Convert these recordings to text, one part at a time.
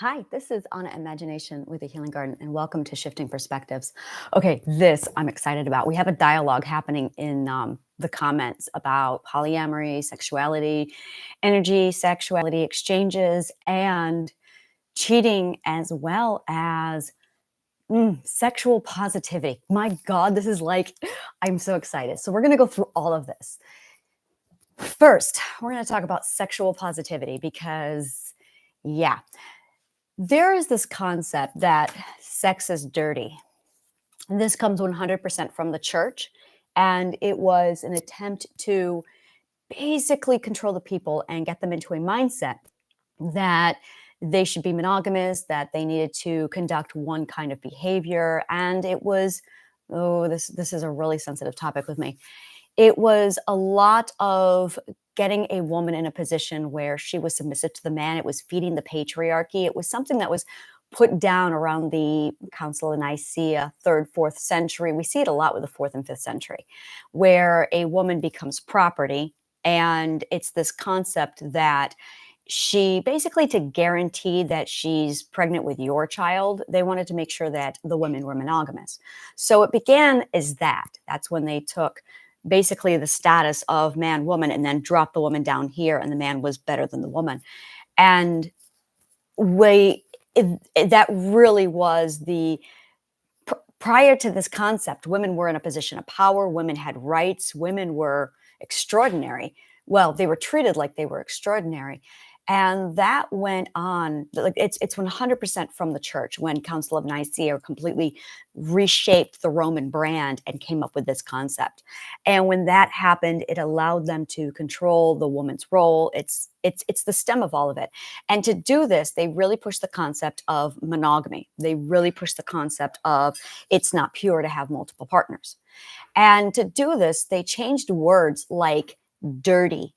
Hi, this is Anna Imagination with the Healing Garden, and welcome to Shifting Perspectives. Okay, this I'm excited about. We have a dialogue happening in the comments about polyamory, sexuality, energy, sexuality exchanges, and cheating, as well as sexual positivity. My God, this is like, I'm so excited. So, we're going to go through all of this. First, we're going to talk about sexual positivity because, yeah. There is this concept that sex is dirty. And this comes 100% from the church. And it was an attempt to basically control the people and get them into a mindset that they should be monogamous, that they needed to conduct one kind of behavior. And it was, oh, this is a really sensitive topic with me. It was a lot of getting a woman in a position where she was submissive to the man. It was feeding the patriarchy. It was something that was put down around the Council of Nicaea, 3rd, 4th century. We see it a lot with the 4th and 5th century, where a woman becomes property. And it's this concept that she basically, to guarantee that she's pregnant with your child, they wanted to make sure that the women were monogamous. So it began as that. That's when they took basically the status of man, woman, and then dropped the woman down here, and the man was better than the woman. And that really was the prior to this concept, women were in a position of power, women had rights, women were extraordinary. Well, they were treated like they were extraordinary. And that went on, like it's 100% from the church, when Council of Nicaea completely reshaped the Roman brand and came up with this concept. And when that happened, it allowed them to control the woman's role. It's the stem of all of it. And to do this, they really pushed the concept of monogamy. They really pushed the concept of it's not pure to have multiple partners. And to do this, they changed words like dirty.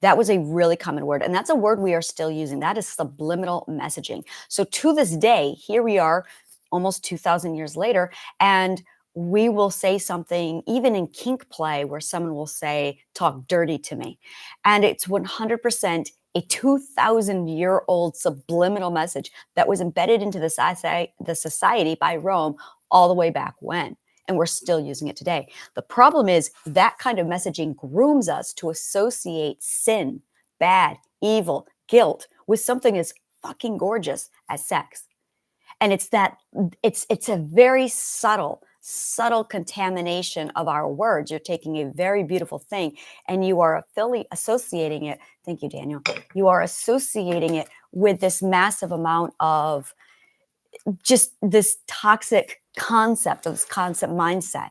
That was a really common word. And that's a word we are still using. That is subliminal messaging. So to this day, here we are almost 2,000 years later, and we will say something, even in kink play, where someone will say, talk dirty to me. And it's 100% a 2,000-year-old subliminal message that was embedded into the society by Rome all the way back when. And we're still using it today. The problem is that kind of messaging grooms us to associate sin, bad, evil, guilt with something as fucking gorgeous as sex. And it's a very subtle contamination of our words. You're taking a very beautiful thing and you are associating it. Thank you, Daniel. You are associating it with this massive amount of just this toxic concept, of this concept mindset.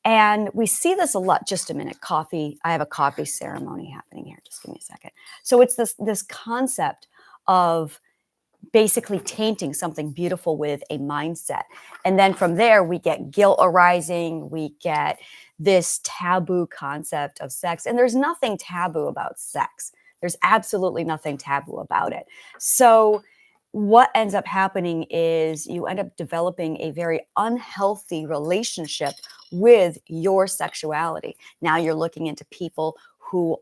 And we see this a lot. Just a minute, coffee. I have a coffee ceremony happening here. Just give me a second. So it's this concept of basically tainting something beautiful with a mindset. And then from there, we get guilt arising. We get this taboo concept of sex. And there's nothing taboo about sex. There's absolutely nothing taboo about it. So what ends up happening is you end up developing a very unhealthy relationship with your sexuality. Now you're looking into people who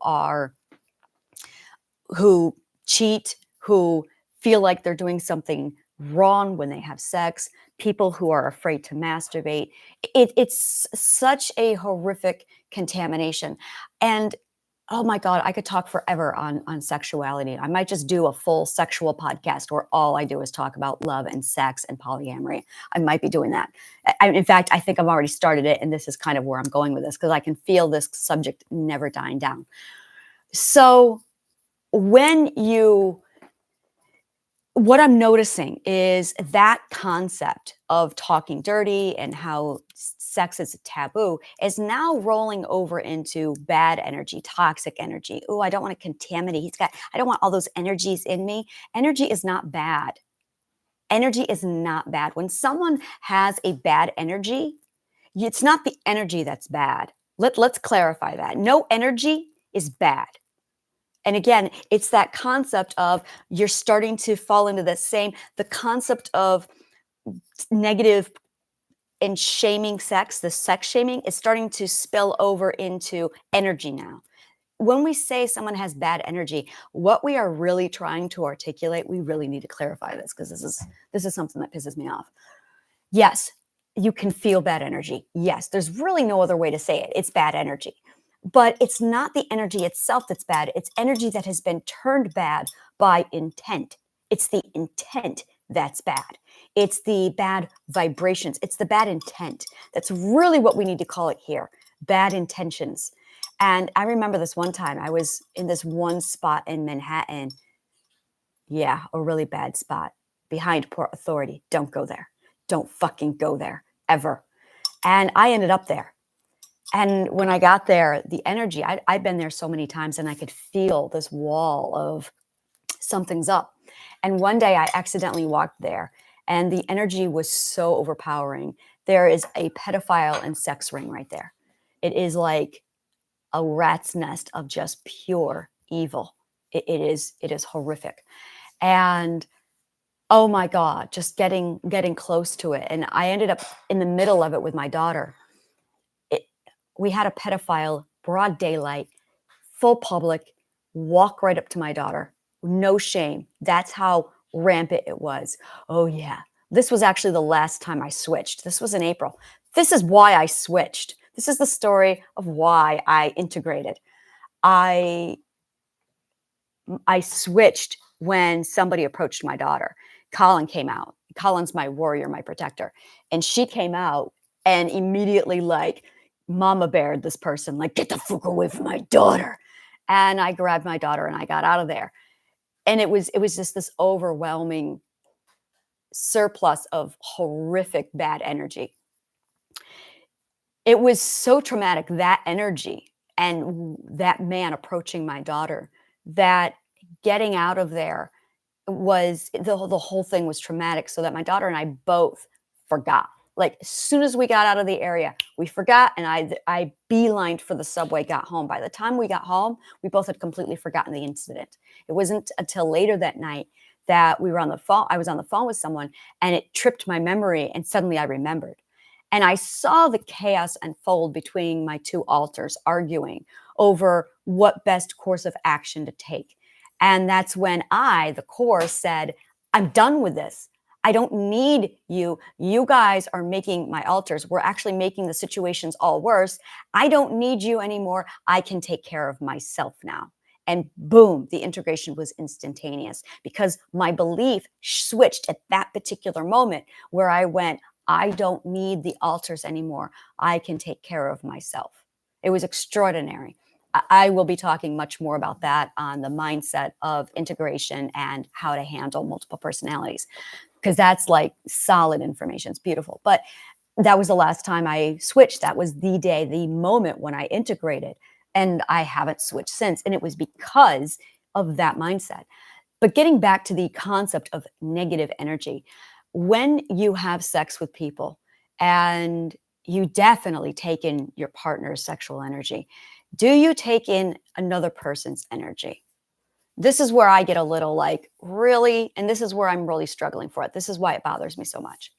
cheat, who feel like they're doing something wrong when they have sex, people who are afraid to masturbate. It's such a horrific contamination. And oh my God, I could talk forever on sexuality. I might just do a full sexual podcast where all I do is talk about love and sex and polyamory. I might be doing that. In fact, I think I've already started it, and this is kind of where I'm going with this, because I can feel this subject never dying down. So what I'm noticing is that concept of talking dirty and how sex is a taboo is now rolling over into bad energy, toxic energy. Oh, I don't want to contaminate. I don't want all those energies in me. Energy is not bad. Energy is not bad. When someone has a bad energy, it's not the energy that's bad. Let's clarify that. No energy is bad. And again, it's that concept of you're starting to fall into the concept of negative and shaming sex, the sex shaming is starting to spill over into energy now. when we say someone has bad energy, what we are really trying to articulate, we really need to clarify this because this is something that pisses me off. Yes, you can feel bad energy. Yes, there's really no other way to say it. It's bad energy. But it's not the energy itself that's bad. It's energy that has been turned bad by intent. It's the intent that's bad. It's the bad vibrations. It's the bad intent. That's really what we need to call it here. Bad intentions. And I remember this one time I was in this one spot in Manhattan. Yeah, a really bad spot behind Port Authority. Don't go there. Don't fucking go there ever. And I ended up there. And when I got there, the energy, I'd been there so many times and I could feel this wall of something's up. And one day I accidentally walked there and the energy was so overpowering. There is a pedophile and sex ring right there. It is like a rat's nest of just pure evil. It is horrific. And oh my God, just getting close to it. And I ended up in the middle of it with my daughter. We had a pedophile, broad daylight, full public, walk right up to my daughter. No shame. That's how rampant it was. Oh, yeah. This was actually the last time I switched. This was in April. This is why I switched. This is the story of why I integrated. I switched when somebody approached my daughter. Colin came out. Colin's my warrior, my protector. And she came out and immediately like mama beared this person, like, get the fuck away from my daughter. And I grabbed my daughter and I got out of there. And it was just this overwhelming surplus of horrific bad energy. It was so traumatic, that energy and that man approaching my daughter, that getting out of there was the whole thing was traumatic, so that my daughter and I both forgot. Like as soon as we got out of the area, we forgot, and I beelined for the subway, got home. By the time we got home, we both had completely forgotten the incident. It wasn't until later that night that we were on the phone. I was on the phone with someone and it tripped my memory, and suddenly I remembered. And I saw the chaos unfold between my two alters arguing over what best course of action to take. And that's when I, the core, said, I'm done with this. I don't need you. You guys are making my alters. We're actually making the situations all worse. I don't need you anymore. I can take care of myself now. And boom, the integration was instantaneous because my belief switched at that particular moment where I went, I don't need the alters anymore. I can take care of myself. It was extraordinary. I will be talking much more about that on the mindset of integration and how to handle multiple personalities, because that's like solid information. It's beautiful. But that was the last time I switched. That was the day, the moment when I integrated. And I haven't switched since. And it was because of that mindset. But getting back to the concept of negative energy, when you have sex with people and you definitely take in your partner's sexual energy, do you take in another person's energy? This is where I get a little like, really? And this is where I'm really struggling for it. This is why it bothers me so much.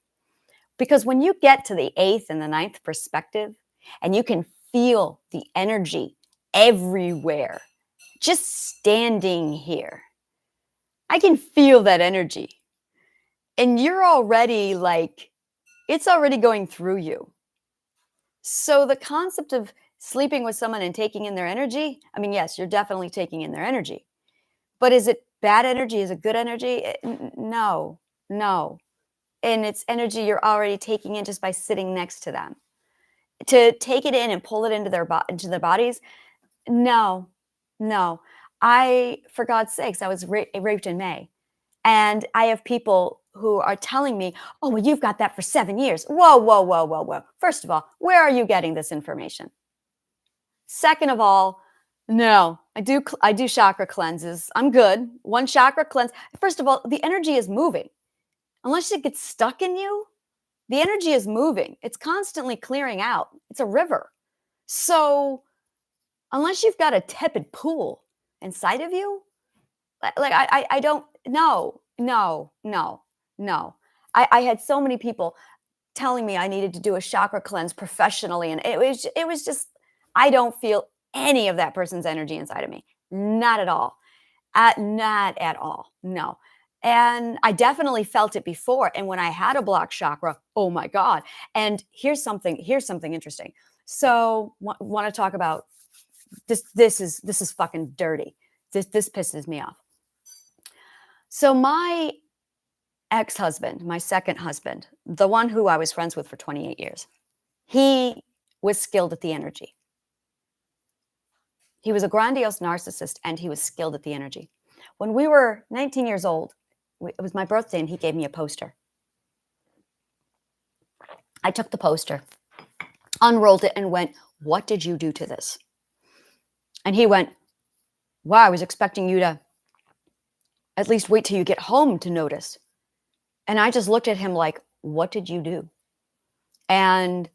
Because when you get to the eighth and the ninth perspective, and you can feel the energy everywhere, just standing here, I can feel that energy. And you're already like, it's already going through you. So the concept of sleeping with someone and taking in their energy, I mean, yes, you're definitely taking in their energy. But is it bad energy? Is it good energy? No, no. And it's energy you're already taking in just by sitting next to them. To take it in and pull it into into their bodies, no, no. For God's sakes, I was raped in May. And I have people who are telling me, oh, well, you've got that for 7 years. Whoa, whoa, whoa, whoa, whoa. First of all, where are you getting this information? Second of all, no, I do chakra cleanses. I'm good. One chakra cleanse. First of all, the energy is moving. Unless it gets stuck in you, the energy is moving. It's constantly clearing out. It's a river. So unless you've got a tepid pool inside of you, like I don't, no, no, no, no. I had so many people telling me I needed to do a chakra cleanse professionally, and it was just, I don't feel any of that person's energy inside of me. Not at all. Not at all. No. And I definitely felt it before. And when I had a blocked chakra, oh my God. And here's something interesting. So want to talk about this? This is fucking dirty. This pisses me off. So my ex-husband, my second husband, the one who I was friends with for 28 years, he was skilled at the energy. He was a grandiose narcissist and he was skilled at the energy. When we were 19 years old, it was my birthday and he gave me a poster. I took the poster, unrolled it and went, "What did you do to this?" And he went, "Wow, I was expecting you to at least wait till you get home to notice." And I just looked at him like, "What did you do?" And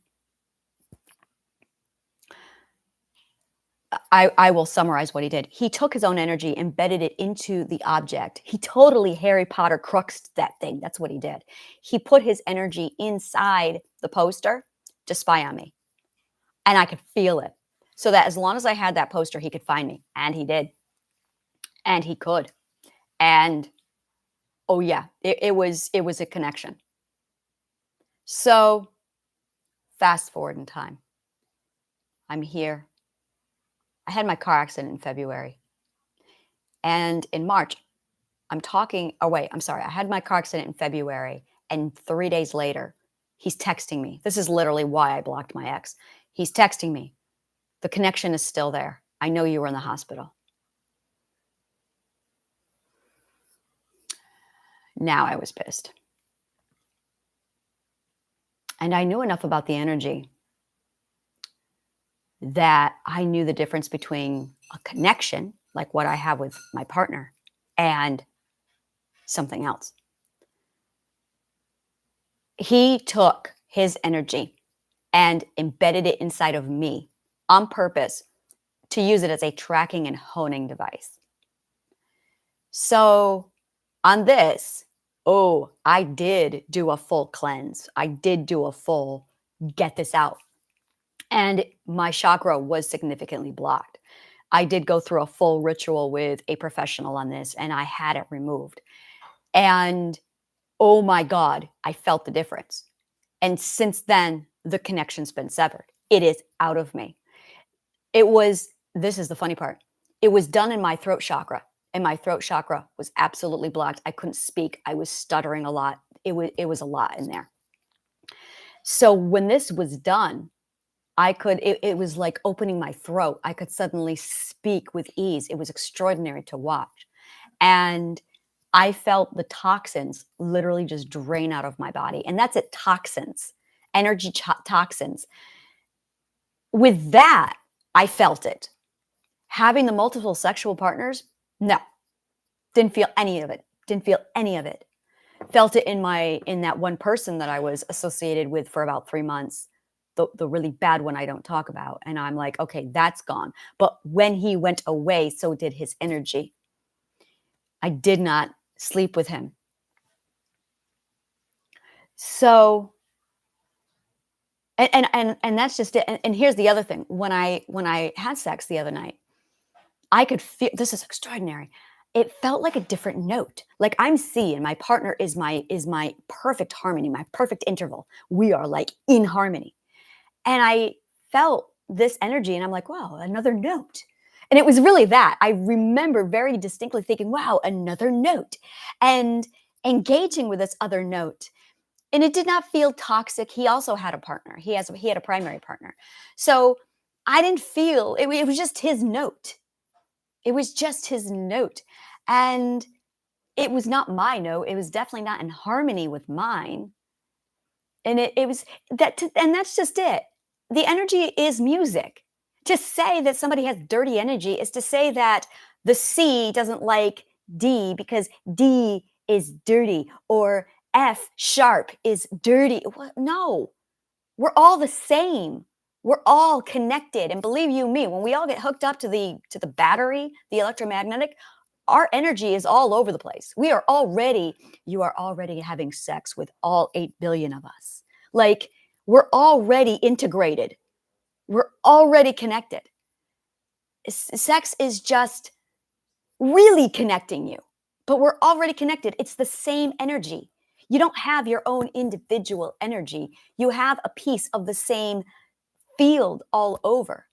I will summarize what he did. He took his own energy, embedded it into the object. He totally Harry Potter cruxed that thing. That's what he did. He put his energy inside the poster to spy on me. And I could feel it. So that as long as I had that poster, he could find me. And he did. And he could. And oh yeah, it was a connection. So fast forward in time. I'm here. I had my car accident in February. And in March, I had my car accident in February. And 3 days later, he's texting me. This is literally why I blocked my ex. He's texting me. "The connection is still there. I know you were in the hospital." Now I was pissed. And I knew enough about the energy that I knew the difference between a connection, like what I have with my partner, and something else. He took his energy and embedded it inside of me on purpose to use it as a tracking and honing device. So on this, I did do a full cleanse. I did do a full get this out. And my chakra was significantly blocked. I did go through a full ritual with a professional on this and I had it removed. And oh my God, I felt the difference. And since then, the connection's been severed. It is out of me. This is the funny part. It was done in my throat chakra. And my throat chakra was absolutely blocked. I couldn't speak. I was stuttering a lot. It was a lot in there. So when this was done, it was like opening my throat. I could suddenly speak with ease. It was extraordinary to watch. And I felt the toxins literally just drain out of my body. And that's it, toxins, energy toxins. With that, I felt it. Having the multiple sexual partners, no, didn't feel any of it. Didn't feel any of it. Felt it in that one person that I was associated with for about 3 months. The really bad one I don't talk about. And I'm like, okay, that's gone. But when he went away, so did his energy. I did not sleep with him. So, and that's just it. And here's the other thing. When I had sex the other night, I could feel, this is extraordinary. It felt like a different note. Like I'm C and my partner is my perfect harmony, my perfect interval. We are like in harmony. And I felt this energy and I'm like, wow, another note. And it was really that. I remember very distinctly thinking, wow, another note. And engaging with this other note. And it did not feel toxic. He also had a partner. He had a primary partner. So I didn't feel, it was just his note. It was just his note. And it was not my note. It was definitely not in harmony with mine. And it was that, and that's just it. The energy is music. To say that somebody has dirty energy is to say that the C doesn't like D because D is dirty or F sharp is dirty. No, we're all the same. We're all connected. And believe you me, when we all get hooked up to the battery, the electromagnetic, our energy is all over the place. You are already having sex with all 8 billion of us. Like we're already integrated. We're already connected. Sex is just really connecting you, but we're already connected. It's the same energy. You don't have your own individual energy. You have a piece of the same field all over.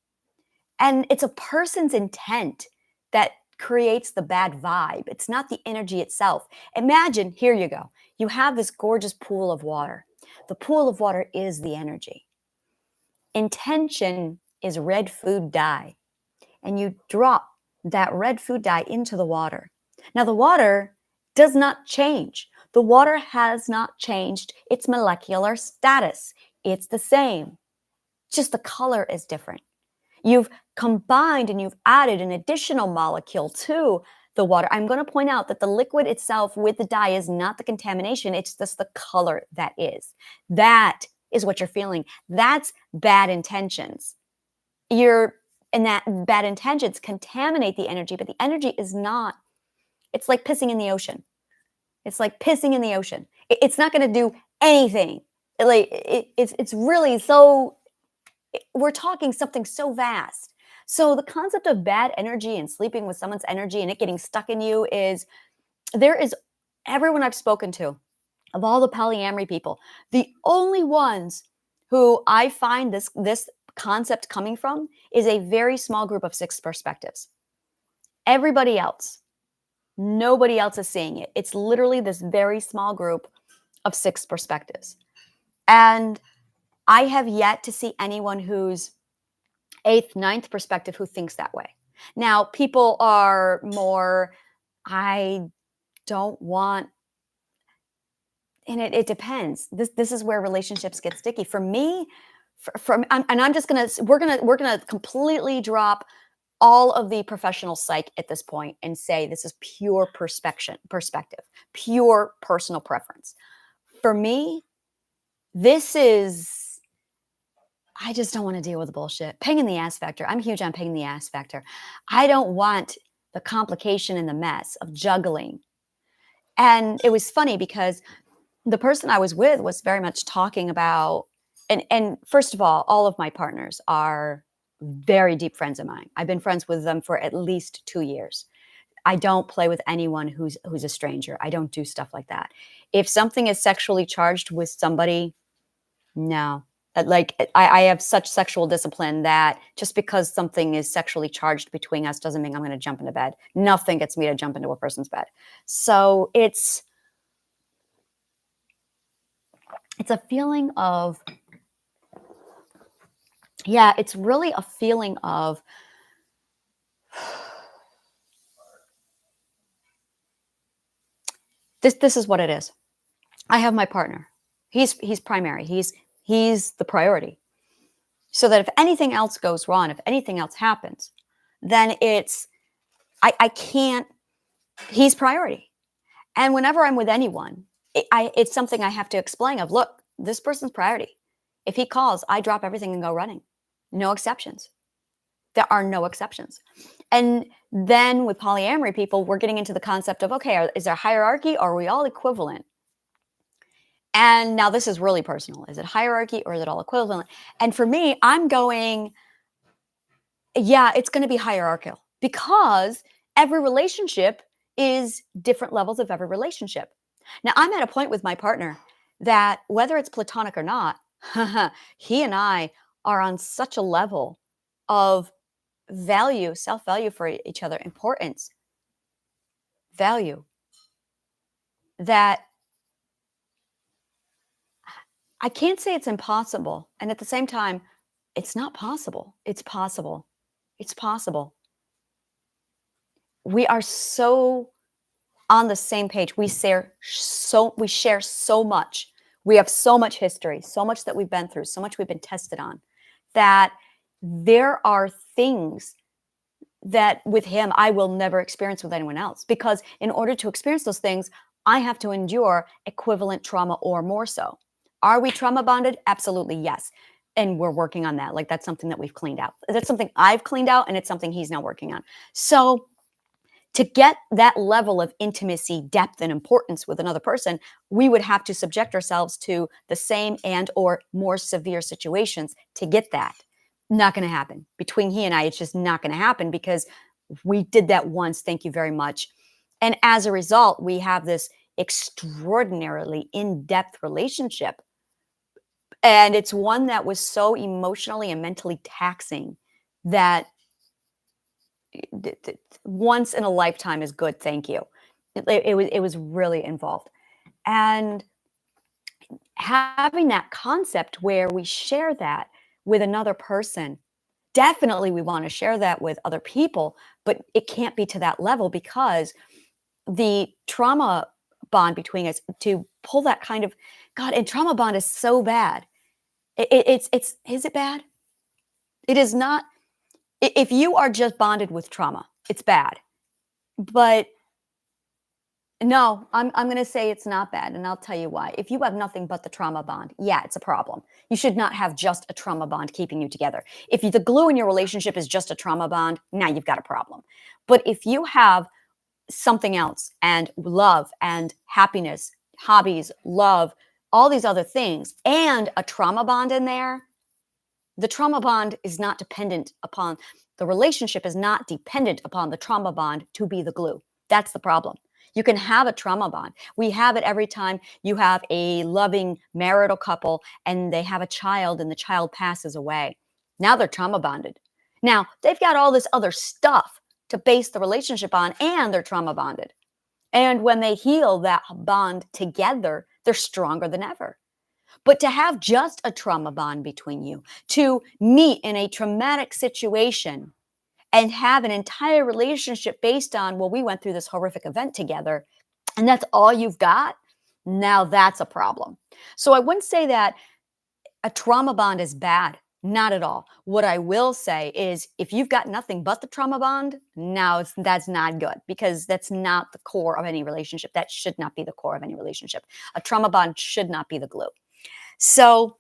And it's a person's intent that creates the bad vibe. It's not the energy itself. Imagine, here you go. You have this gorgeous pool of water. The pool of water is the energy. Intention is red food dye. And you drop that red food dye into the water. Now, the water does not change. The water has not changed its molecular status. It's the same. Just the color is different. You've combined and you've added an additional molecule to the water. I'm going to point out that the liquid itself with the dye is not the contamination. It's just the color that is. That is what you're feeling. That's bad intentions. And that bad intentions contaminate the energy, but the energy is not. It's like pissing in the ocean. It's like pissing in the ocean. It's not going to do anything. It's really so. We're talking something so vast. So the concept of bad energy and sleeping with someone's energy and it getting stuck in you there is everyone I've spoken to, of all the polyamory people, the only ones who I find this concept coming from is a very small group of 6 perspectives. Everybody else, nobody else is seeing it. It's literally this very small group of 6 perspectives. And I have yet to see anyone who's 8th, 9th perspective who thinks that way. Now, people are more, I don't want, and it depends. This is where relationships get sticky. For me, we're gonna completely drop all of the professional psych at this point and say this is pure perspective, pure personal preference. For me, this is, I just don't want to deal with the bullshit. Pain in the ass factor. I'm huge on pain in the ass factor. I don't want the complication and the mess of juggling. And it was funny because the person I was with was very much talking about, and first of all of my partners are very deep friends of mine. I've been friends with them for at least 2 years. I don't play with anyone who's a stranger. I don't do stuff like that. If something is sexually charged with somebody, no. Like I have such sexual discipline that just because something is sexually charged between us doesn't mean I'm going to jump into bed. Nothing gets me to jump into a person's bed. So it's a feeling of, yeah, it's really a feeling of this is what it is. I have my partner. He's primary. He's the priority. So that if anything else goes wrong, if anything else happens, then I can't, he's priority. And whenever I'm with anyone, it's something I have to explain of, look, this person's priority. If he calls, I drop everything and go running. No exceptions. There are no exceptions. And then with polyamory people, we're getting into the concept of, okay, is there hierarchy or are we all equivalent? And now this is really personal. Is it hierarchy or is it all equivalent? And for me, I'm going, yeah, it's going to be hierarchical because every relationship is different levels of every relationship. Now, I'm at a point with my partner that whether it's platonic or not, he and I are on such a level of value, self-value for each other, importance, value, that I can't say it's impossible. And at the same time, it's not possible. It's possible. It's possible. We are so on the same page. We share so much. We have so much history, so much that we've been through, so much we've been tested on, that there are things that with him I will never experience with anyone else. Because in order to experience those things, I have to endure equivalent trauma or more so. Are we trauma bonded? Absolutely, yes. And we're working on that. Like, that's something that we've cleaned out. That's something I've cleaned out, and it's something he's now working on. So to get that level of intimacy, depth, and importance with another person, we would have to subject ourselves to the same and or more severe situations to get that. Not going to happen. Between he and I, it's just not going to happen because we did that once. Thank you very much. And as a result, we have this extraordinarily in-depth relationship. And it's one that was so emotionally and mentally taxing that once in a lifetime is good. Thank you. It was really involved. And having that concept where we share that with another person, definitely we want to share that with other people, but it can't be to that level because the trauma bond between us to pull that kind of God, and trauma bond is so bad. It's is it bad? It is not. If you are just bonded with trauma, it's bad. But no, I'm going to say it's not bad, and I'll tell you why. If you have nothing but the trauma bond, yeah, it's a problem. You should not have just a trauma bond keeping you together. If the glue in your relationship is just a trauma bond, now you've got a problem. But if you have something else and love and happiness, hobbies, love, all these other things, and a trauma bond in there, the trauma bond is not dependent upon the relationship is not dependent upon the trauma bond to be the glue. That's the problem. You can have a trauma bond. We have it every time you have a loving marital couple and they have a child and the child passes away. Now they're trauma bonded. Now they've got all this other stuff to base the relationship on and they're trauma bonded. And when they heal that bond together, they're stronger than ever. But to have just a trauma bond between you, to meet in a traumatic situation and have an entire relationship based on, well, we went through this horrific event together, and that's all you've got, now that's a problem. So I wouldn't say that a trauma bond is bad. Not at all. What I will say is if you've got nothing but the trauma bond, now that's not good because that's not the core of any relationship. That should not be the core of any relationship. A trauma bond should not be the glue. So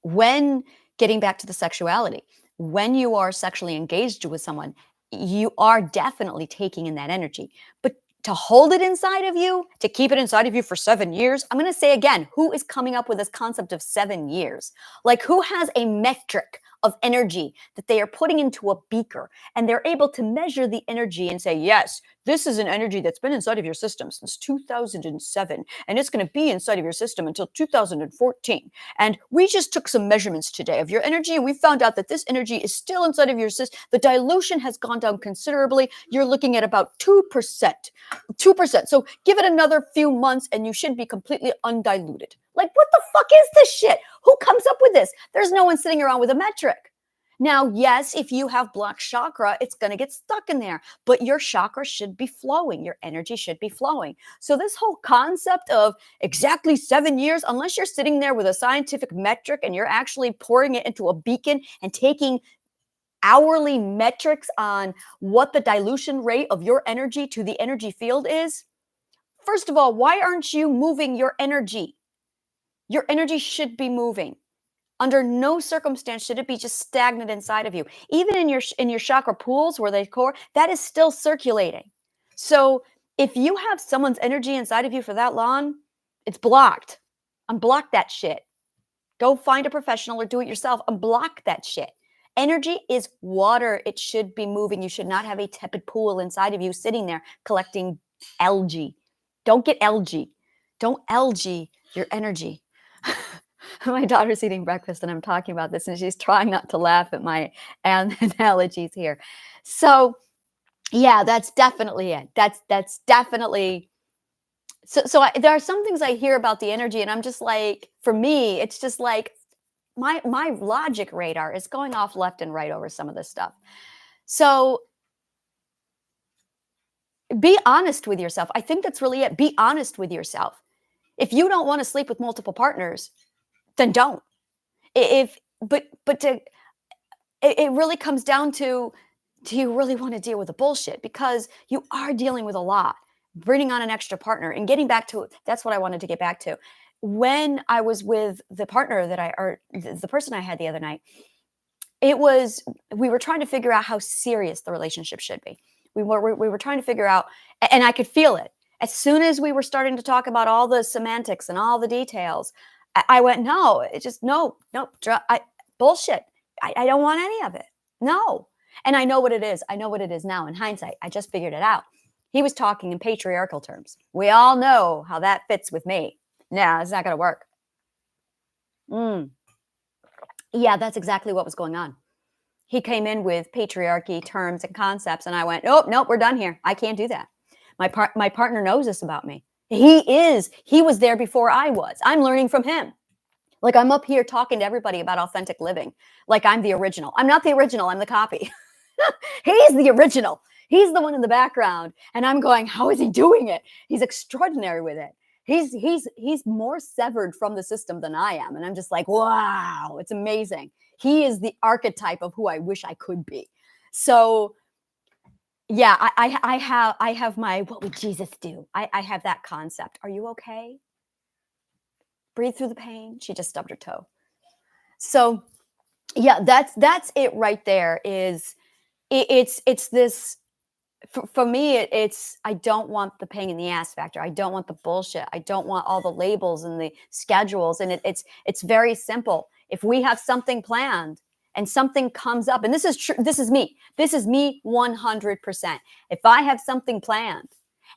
when getting back to the sexuality, when you are sexually engaged with someone, you are definitely taking in that energy. But to hold it inside of you, to keep it inside of you for 7 years, I'm going to say again, who is coming up with this concept of 7 years? Like who has a metric of energy that they are putting into a beaker and they're able to measure the energy and say, yes, this is an energy that's been inside of your system since 2007, and it's going to be inside of your system until 2014. And we just took some measurements today of your energy, and we found out that this energy is still inside of your system. The dilution has gone down considerably. You're looking at about 2%. 2%. So give it another few months, and you should be completely undiluted. Like, what the fuck is this shit? Who comes up with this? There's no one sitting around with a metric. Now, yes, if you have blocked chakra, it's going to get stuck in there, but your chakra should be flowing. Your energy should be flowing. So this whole concept of exactly 7 years, unless you're sitting there with a scientific metric and you're actually pouring it into a beacon and taking hourly metrics on what the dilution rate of your energy to the energy field is, first of all, why aren't you moving your energy? Your energy should be moving. Under no circumstance should it be just stagnant inside of you. Even in your chakra pools where they core, that is still circulating. So if you have someone's energy inside of you for that long, it's blocked. Unblock that shit. Go find a professional or do it yourself. Unblock that shit. Energy is water. It should be moving. You should not have a tepid pool inside of you sitting there collecting algae. Don't get algae. Don't algae your energy. My daughter's eating breakfast and I'm talking about this and she's trying not to laugh at my analogies here. So yeah, that's definitely it. That's definitely so there are some things I hear about the energy and I'm just like, for me, it's just like my logic radar is going off left and right over some of this stuff. So be honest with yourself. I think that's really it. Be honest with yourself. If you don't want to sleep with multiple partners, then don't. If but to it really comes down to, do you really want to deal with the bullshit? Because you are dealing with a lot, bringing on an extra partner and getting back to, that's what I wanted to get back to. When I was with the partner or the person I had the other night, we were trying to figure out how serious the relationship should be. We were trying to figure out, and I could feel it. As soon as we were starting to talk about all the semantics and all the details, I went, no, it's just no, bullshit. I don't want any of it. No. And I know what it is. I know what it is now in hindsight. I just figured it out. He was talking in patriarchal terms. We all know how that fits with me. No, it's not going to work. Yeah, that's exactly what was going on. He came in with patriarchy terms and concepts, and I went, nope, we're done here. I can't do that. My partner knows this about me. He was there before I was. I'm learning from him. Like, I'm up here talking to everybody about authentic living, like I'm the original. I'm not the original, I'm the copy. He's the original. He's the one in the background. And I'm going, how is he doing it? He's extraordinary with it. He's more severed from the system than I am. And I'm just like, wow, it's amazing. He is the archetype of who I wish I could be. So yeah, I have my, what would Jesus do? I have that concept. Are you okay? Breathe through the pain. She just stubbed her toe. So yeah, that's it right there. It's this, for me, it's, I don't want the pain in the ass factor. I don't want the bullshit. I don't want all the labels and the schedules. And it's very simple. If we have something planned and something comes up, and this is true, this is me 100%. If I have something planned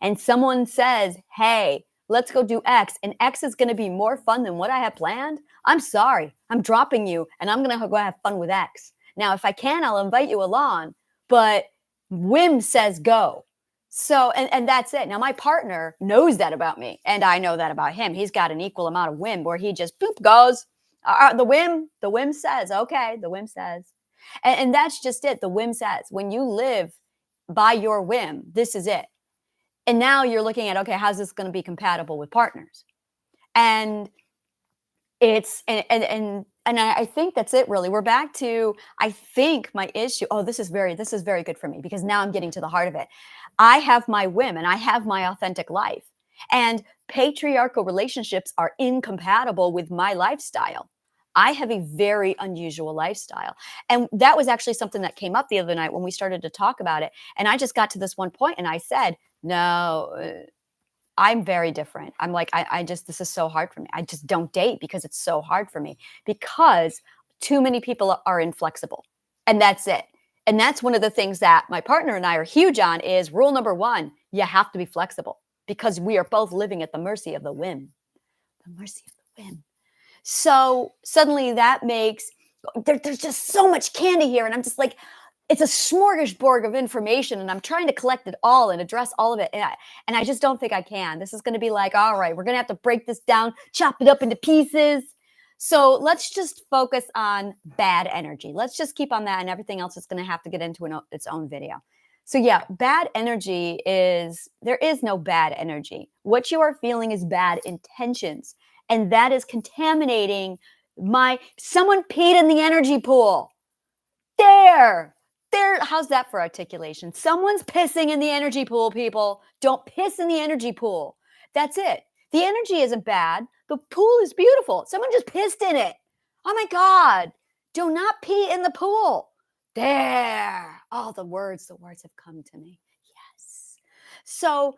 and someone says, hey, let's go do X, and X is going to be more fun than what I have planned, I'm sorry, I'm dropping you, and I'm going to go have fun with X. Now, if I can, I'll invite you along, but whim says go. So, and that's it. Now, my partner knows that about me, and I know that about him. He's got an equal amount of whim where he just boop goes. The whim says, okay, the whim says. And that's just it. The whim says, when you live by your whim, this is it. And now you're looking at, okay, how's this going to be compatible with partners? And it's, and I think that's it, really. We're back to, I think my issue, this is very good for me, because now I'm getting to the heart of it. I have my whim and I have my authentic life, and patriarchal relationships are incompatible with my lifestyle. I have a very unusual lifestyle. And that was actually something that came up the other night when we started to talk about it. And I just got to this one point and I said, no, I'm very different. I'm like, I just, this is so hard for me. I just don't date because it's so hard for me, because too many people are inflexible, and that's it. And that's one of the things that my partner and I are huge on, is rule number one, you have to be flexible, because we are both living at the mercy of the whim. The mercy of the whim. So suddenly that makes, there's just so much candy here. And I'm just like, it's a smorgasbord of information, and I'm trying to collect it all and address all of it. And I just don't think I can. This is going to be like, all right, we're going to have to break this down, chop it up into pieces. So let's just focus on bad energy. Let's just keep on that, and everything else is going to have to get into its own video. So yeah, bad energy there is no bad energy. What you are feeling is bad intentions. And that is contaminating someone peed in the energy pool. There, how's that for articulation? Someone's pissing in the energy pool, people. Don't piss in the energy pool. That's it. The energy isn't bad. The pool is beautiful. Someone just pissed in it. Oh my God. Do not pee in the pool. There. Oh, the words have come to me. Yes. So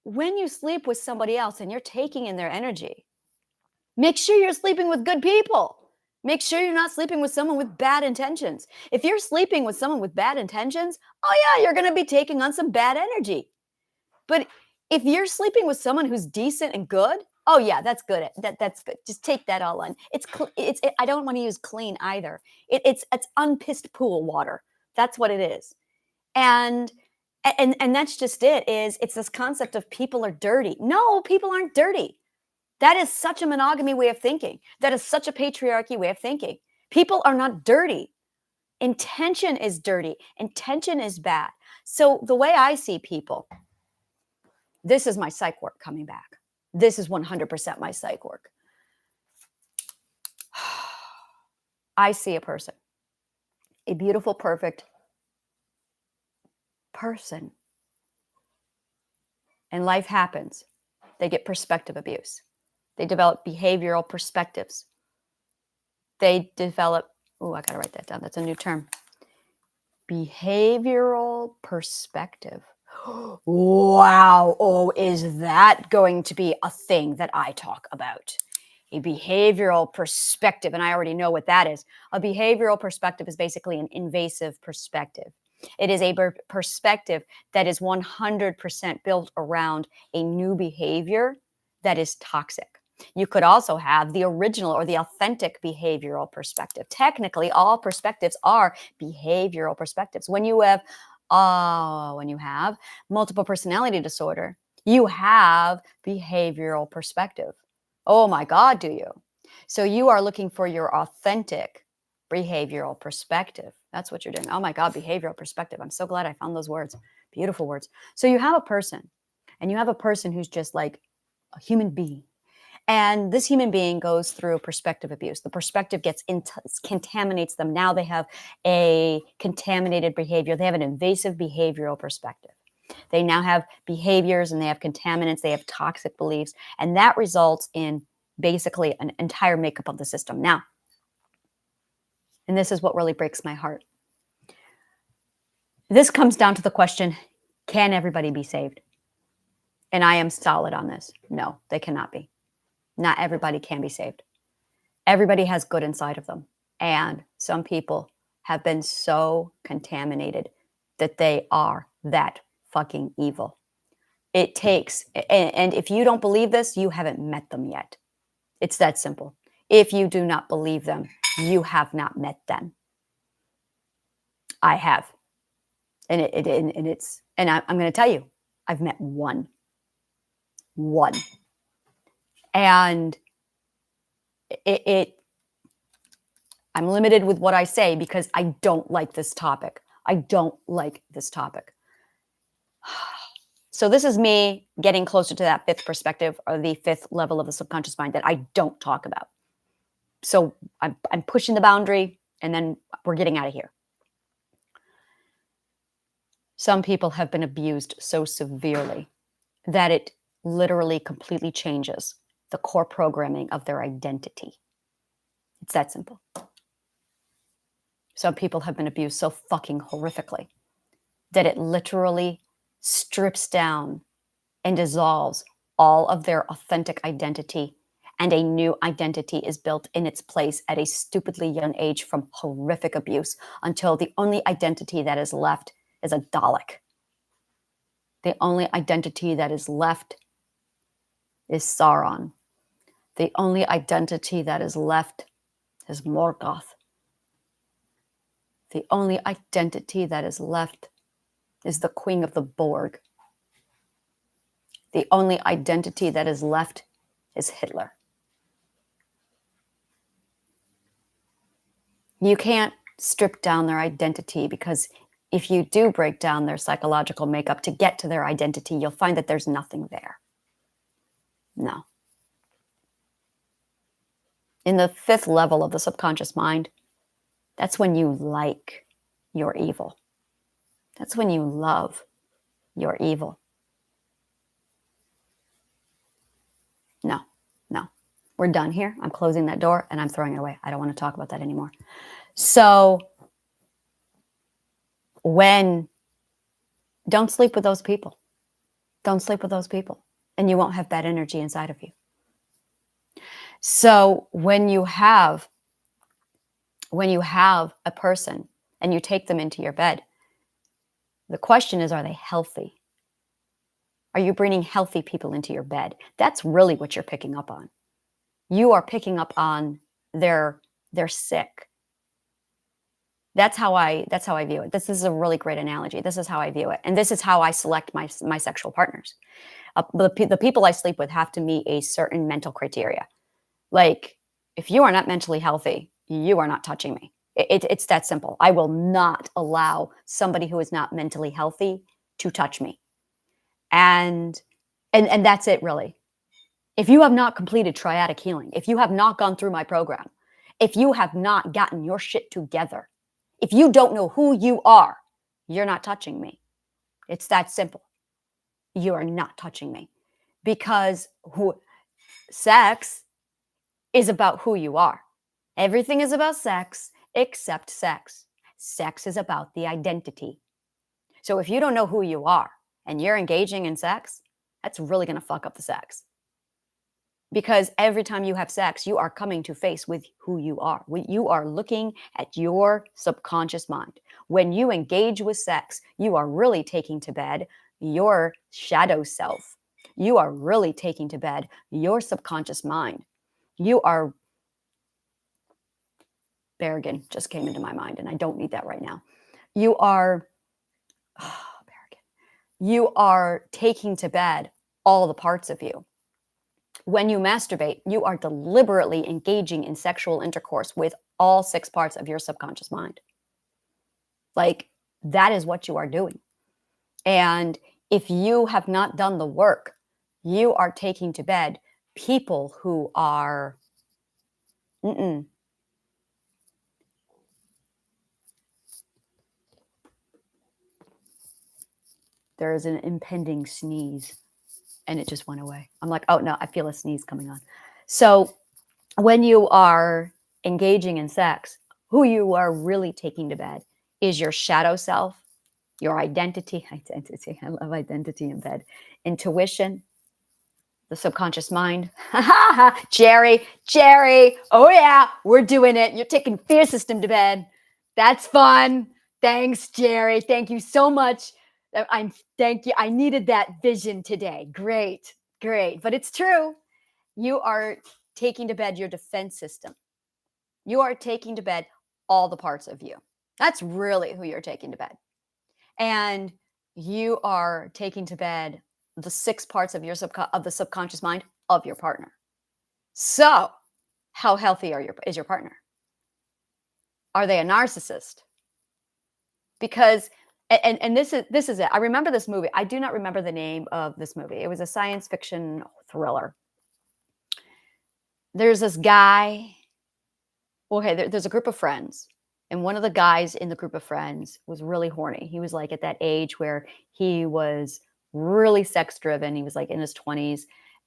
when you sleep with somebody else and you're taking in their energy, make sure you're sleeping with good people. Make sure you're not sleeping with someone with bad intentions. If you're sleeping with someone with bad intentions, oh yeah, you're going to be taking on some bad energy. But if you're sleeping with someone who's decent and good, oh yeah, that's good. That's good. Just take that all in. I don't want to use clean either. It's unpissed pool water. That's what it is. And that's just it. It's this concept of people are dirty. No, people aren't dirty. That is such a monogamy way of thinking. That is such a patriarchy way of thinking. People are not dirty. Intention is dirty. Intention is bad. So the way I see people, this is my psych work coming back. This is 100% my psych work. I see a person, a beautiful, perfect person. And life happens. They get perspective abuse. They develop behavioral perspectives. They develop, I got to write that down. That's a new term. Behavioral perspective. Wow. Oh, is that going to be a thing that I talk about? a behavioral perspective. And I already know what that is. A behavioral perspective is basically an invasive perspective. It is a perspective that is 100% built around a new behavior that is toxic. You could also have the original or the authentic behavioral perspective. Technically, all perspectives are behavioral perspectives. When you have multiple personality disorder, you have behavioral perspective. Oh my God, do you? So you are looking for your authentic behavioral perspective. That's what you're doing. Oh my God, behavioral perspective. I'm so glad I found those words. Beautiful words. So you have a person, and you have a person who's just like a human being. And this human being goes through perspective abuse. The perspective contaminates them. Now they have a contaminated behavior. They have an invasive behavioral perspective. They now have behaviors, and they have contaminants. They have toxic beliefs. And that results in basically an entire makeup of the system. Now, and this is what really breaks my heart. This comes down to the question, can everybody be saved? And I am solid on this. No, they cannot be. Not everybody can be saved. Everybody has good inside of them. And some people have been so contaminated that they are that fucking evil. It takes, and if you don't believe this, you haven't met them yet. It's that simple. If you do not believe them, you have not met them. I have. And I'm going to tell you, I've met one. And I'm limited with what I say because I don't like this topic. So this is me getting closer to that fifth perspective, or the fifth level of the subconscious mind that I don't talk about. So I'm pushing the boundary, and then we're getting out of here. Some people have been abused so severely that it literally completely changes the core programming of their identity. It's that simple. Some people have been abused so fucking horrifically that it literally strips down and dissolves all of their authentic identity, and a new identity is built in its place at a stupidly young age from horrific abuse, until the only identity that is left is a Dalek. The only identity that is left is Sauron. The only identity that is left is Morgoth. The only identity that is left is the Queen of the Borg. The only identity that is left is Hitler. You can't strip down their identity, because if you do break down their psychological makeup to get to their identity, you'll find that there's nothing there. No. In the fifth level of the subconscious mind, that's when you like your evil. That's when you love your evil. No. We're done here. I'm closing that door and I'm throwing it away. I don't want to talk about that anymore. So don't sleep with those people. Don't sleep with those people, and you won't have bad energy inside of you. So when you have a person and you take them into your bed, the question is, are they healthy? Are you bringing healthy people into your bed? That's really what you're picking up on. You are picking up on they're sick. That's how I view it. This is a really great analogy. This is how I view it. And this is how I select my sexual partners. The people I sleep with have to meet a certain mental criteria. Like, if you are not mentally healthy, you are not touching me. It's that simple. I will not allow somebody who is not mentally healthy to touch me. And that's it, really. If you have not completed Triadic Healing, if you have not gone through my program, if you have not gotten your shit together, if you don't know who you are, you're not touching me. It's that simple. You are not touching me, because sex is about who you are. Everything is about sex except sex. Sex is about the identity. So if you don't know who you are and you're engaging in sex, that's really going to fuck up the sex. Because every time you have sex, you are coming to face with who you are. You are looking at your subconscious mind. When you engage with sex, you are really taking to bed your shadow self. You are really taking to bed your subconscious mind. You are, Berrigan just came into my mind, and I don't need that right now. You are, oh, Berrigan. You are taking to bed all the parts of you. When you masturbate, you are deliberately engaging in sexual intercourse with all 6 parts of your subconscious mind. Like, that is what you are doing. And if you have not done the work, you are taking to bed people who are, there is an impending sneeze, and it just went away. I'm like, oh no, I feel a sneeze coming on. So when you are engaging in sex, who you are really taking to bed is your shadow self, your identity. I love identity in bed. Intuition, the subconscious mind. Jerry, oh yeah, we're doing it. You're taking fear system to bed. That's fun. Thanks, Jerry. Thank you so much. Thank you. I needed that vision today. Great. But it's true. You are taking to bed your defense system. You are taking to bed all the parts of you. That's really who you're taking to bed. And you are taking to bed the 6 parts of your the subconscious mind of your partner. So, how healthy is your partner? Are they a narcissist? Because and this is it. I remember this movie. I do not remember the name of this movie. It was a science fiction thriller. There's this guy. Okay, there's a group of friends. And one of the guys in the group of friends was really horny. He was like at that age where he was really sex driven. He was like in his 20s,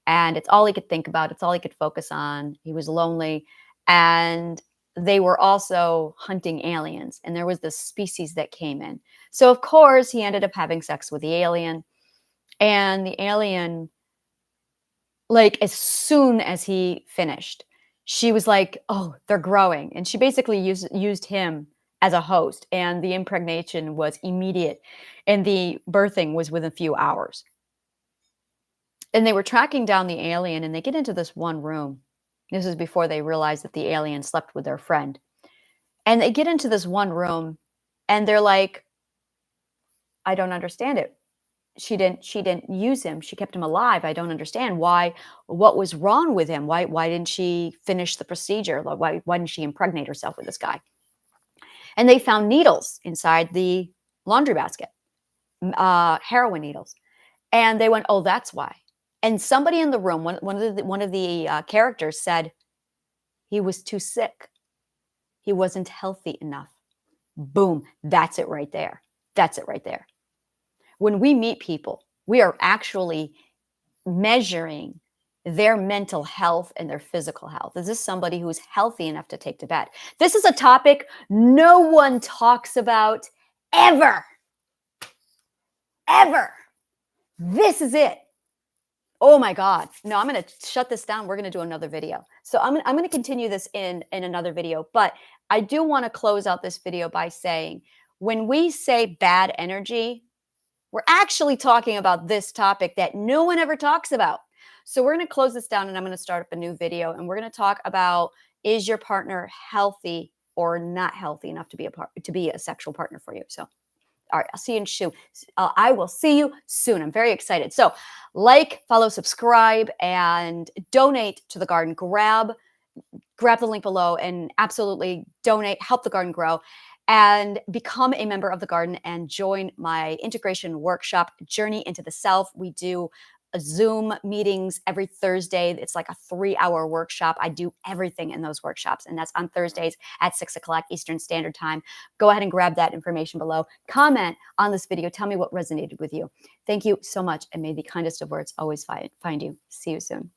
and it's all he could think about. It's all he could focus on. He was lonely. And they were also hunting aliens. And there was this species that came in. So, of course, he ended up having sex with the alien. And the alien, like, as soon as he finished, she was like, oh, they're growing. And she basically used him as a host. And the impregnation was immediate. And the birthing was within a few hours. And they were tracking down the alien, and they get into this one room. This is before they realized that the alien slept with their friend. And they get into this one room, and they're like, I don't understand it. She didn't use him. She kept him alive. I don't understand why. What was wrong with him? Why didn't she finish the procedure? Why didn't she impregnate herself with this guy? And they found needles inside the laundry basket, heroin needles, and they went, "Oh, that's why." And somebody in the room, one of the characters said, "He was too sick. He wasn't healthy enough." Boom! That's it right there. That's it right there. When we meet people, we are actually measuring their mental health and their physical health. Is this somebody who's healthy enough to take to bed? This is a topic no one talks about ever. Ever. This is it. Oh my God. No, I'm going to shut this down. We're going to do another video. So I'm going to continue this in another video. But I do want to close out this video by saying, when we say bad energy, we're actually talking about this topic that no one ever talks about. So we're going to close this down, and I'm going to start up a new video, and we're going to talk about, is your partner healthy or not healthy enough to be a sexual partner for you? So, all right, I'll see you soon. I will see you soon. I'm very excited. So like, follow, subscribe, and donate to the garden. Grab the link below and absolutely donate, help the garden grow, and become a member of the garden and join my integration workshop, Journey into the Self. We do Zoom meetings every Thursday. It's like a 3-hour workshop. I do everything in those workshops, and that's on Thursdays at 6 o'clock Eastern Standard Time. Go ahead and grab that information below. Comment on this video. Tell me what resonated with you. Thank you so much, and may the kindest of words always find you. See you soon.